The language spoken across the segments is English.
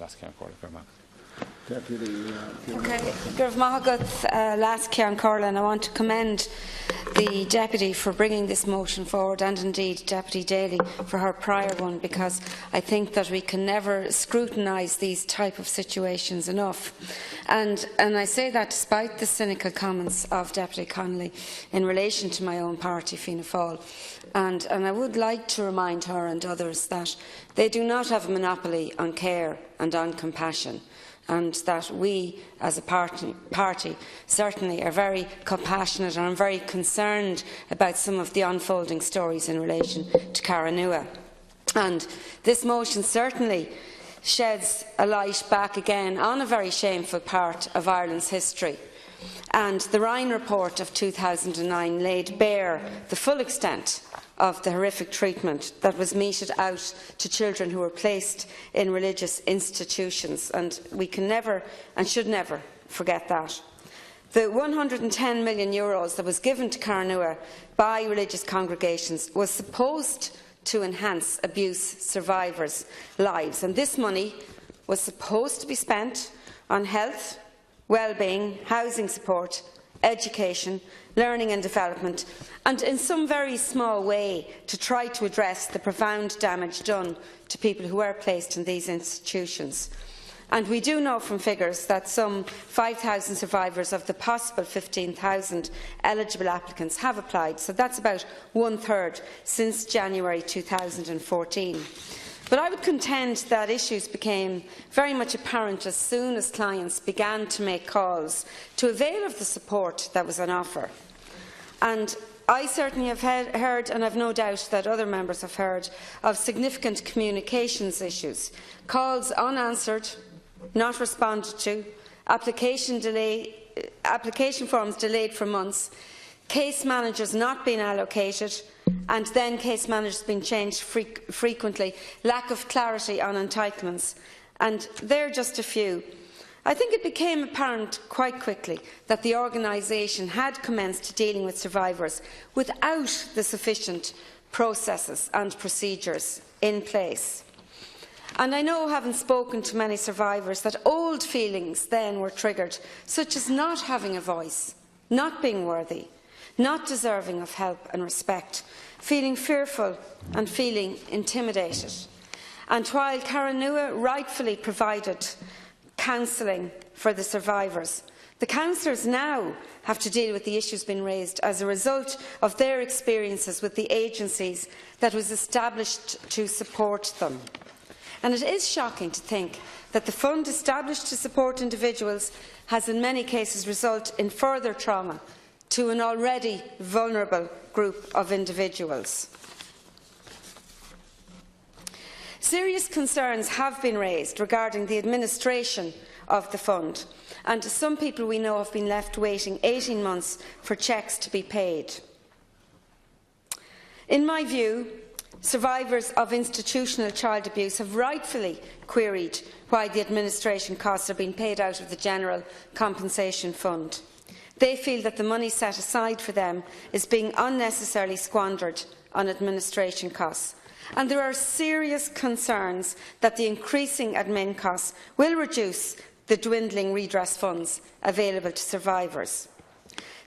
last Ceann Comhairle. Okay, Gurv Mahagath, last Ceann Comhairle, and I want to commend the Deputy for bringing this motion forward, and indeed Deputy Daly for her prior one, because I think that we can never scrutinise these type of situations enough. And I say that despite the cynical comments of Deputy Connolly in relation to my own party, Fianna Fáil. And I would like to remind her and others that they do not have a monopoly on care and on compassion, and that we, as a party, certainly are very compassionate and are very concerned about some of the unfolding stories in relation to Caranua. And this motion certainly sheds a light back again on a very shameful part of Ireland's history. And the Ryan report of 2009 laid bare the full extent of the horrific treatment that was meted out to children who were placed in religious institutions, and we can never and should never forget that. The €110 million that was given to Caranua by religious congregations was supposed to enhance abuse survivors' lives, and this money was supposed to be spent on health, well-being, housing support, education, learning and development, and in some very small way to try to address the profound damage done to people who were placed in these institutions. And we do know from figures that some 5,000 survivors of the possible 15,000 eligible applicants have applied, so that's about one-third since January 2014. But I would contend that issues became very much apparent as soon as clients began to make calls to avail of the support that was on offer. And I certainly have heard, and I have no doubt that other members have heard, of significant communications issues, calls unanswered, not responded to, application forms delayed for months, case managers not being allocated, and then case managers being changed frequently, lack of clarity on entitlements, and they're just a few. I think it became apparent quite quickly that the organisation had commenced dealing with survivors without the sufficient processes and procedures in place. And I know, having spoken to many survivors, that old feelings then were triggered, such as not having a voice, not being worthy, not deserving of help and respect, feeling fearful and feeling intimidated. And while Caranua rightfully provided counselling for the survivors, the counsellors now have to deal with the issues being raised as a result of their experiences with the agencies that was established to support them. And it is shocking to think that the fund established to support individuals has in many cases resulted in further trauma to an already vulnerable group of individuals. Serious concerns have been raised regarding the administration of the fund, and some people we know have been left waiting 18 months for cheques to be paid. In my view, survivors of institutional child abuse have rightfully queried why the administration costs are being paid out of the General Compensation Fund. They feel that the money set aside for them is being unnecessarily squandered on administration costs. And there are serious concerns that the increasing admin costs will reduce the dwindling redress funds available to survivors.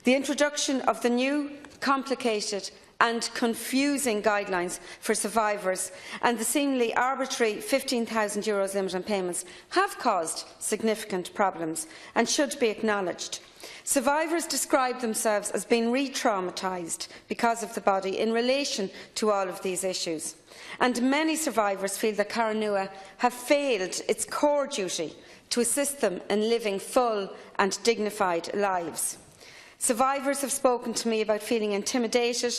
The introduction of the new, complicated and confusing guidelines for survivors and the seemingly arbitrary €15,000 limit on payments have caused significant problems and should be acknowledged. Survivors describe themselves as being re-traumatised because of the body in relation to all of these issues. And many survivors feel that Caranua have failed its core duty to assist them in living full and dignified lives. Survivors have spoken to me about feeling intimidated,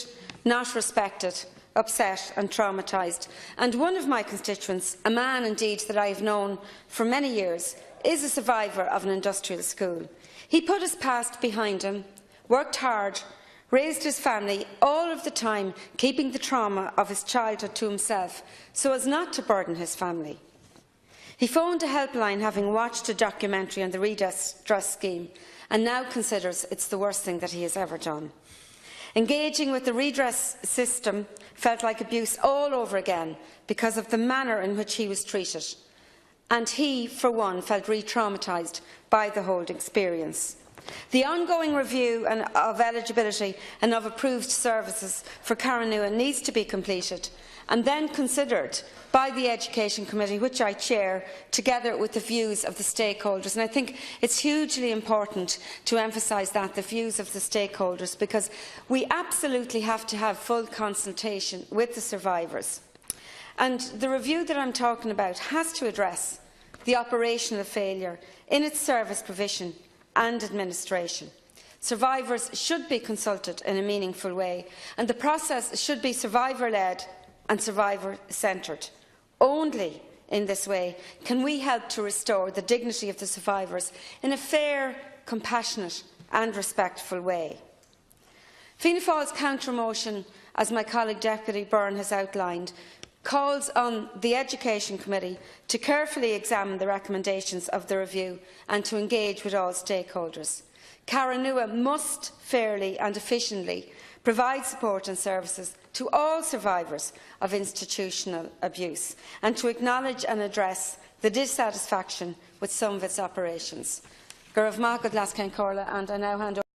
not respected, upset and traumatised. And one of my constituents, a man indeed that I have known for many years, is a survivor of an industrial school. He put his past behind him, worked hard, raised his family, all of the time keeping the trauma of his childhood to himself so as not to burden his family. He phoned a helpline having watched a documentary on the redress scheme and now considers it's the worst thing that he has ever done. Engaging with the redress system felt like abuse all over again because of the manner in which he was treated. and he, for one, felt re-traumatised by the whole experience. The ongoing review of eligibility and of approved services for Caranua needs to be completed and then considered by the Education Committee, which I chair, together with the views of the stakeholders. And I think it's hugely important to emphasise that, the views of the stakeholders, because we absolutely have to have full consultation with the survivors. And the review that I'm talking about has to address the operational failure in its service provision and administration. Survivors should be consulted in a meaningful way, and the process should be survivor-led and survivor-centred. Only in this way can we help to restore the dignity of the survivors in a fair, compassionate and respectful way. Fianna Fáil's counter-motion, as my colleague Deputy Byrne has outlined, calls on the Education Committee to carefully examine the recommendations of the review and to engage with all stakeholders. Caranua must fairly and efficiently provide support and services to all survivors of institutional abuse and to acknowledge and address the dissatisfaction with some of its operations. Gurv Magad Lascain Corla, and I now hand over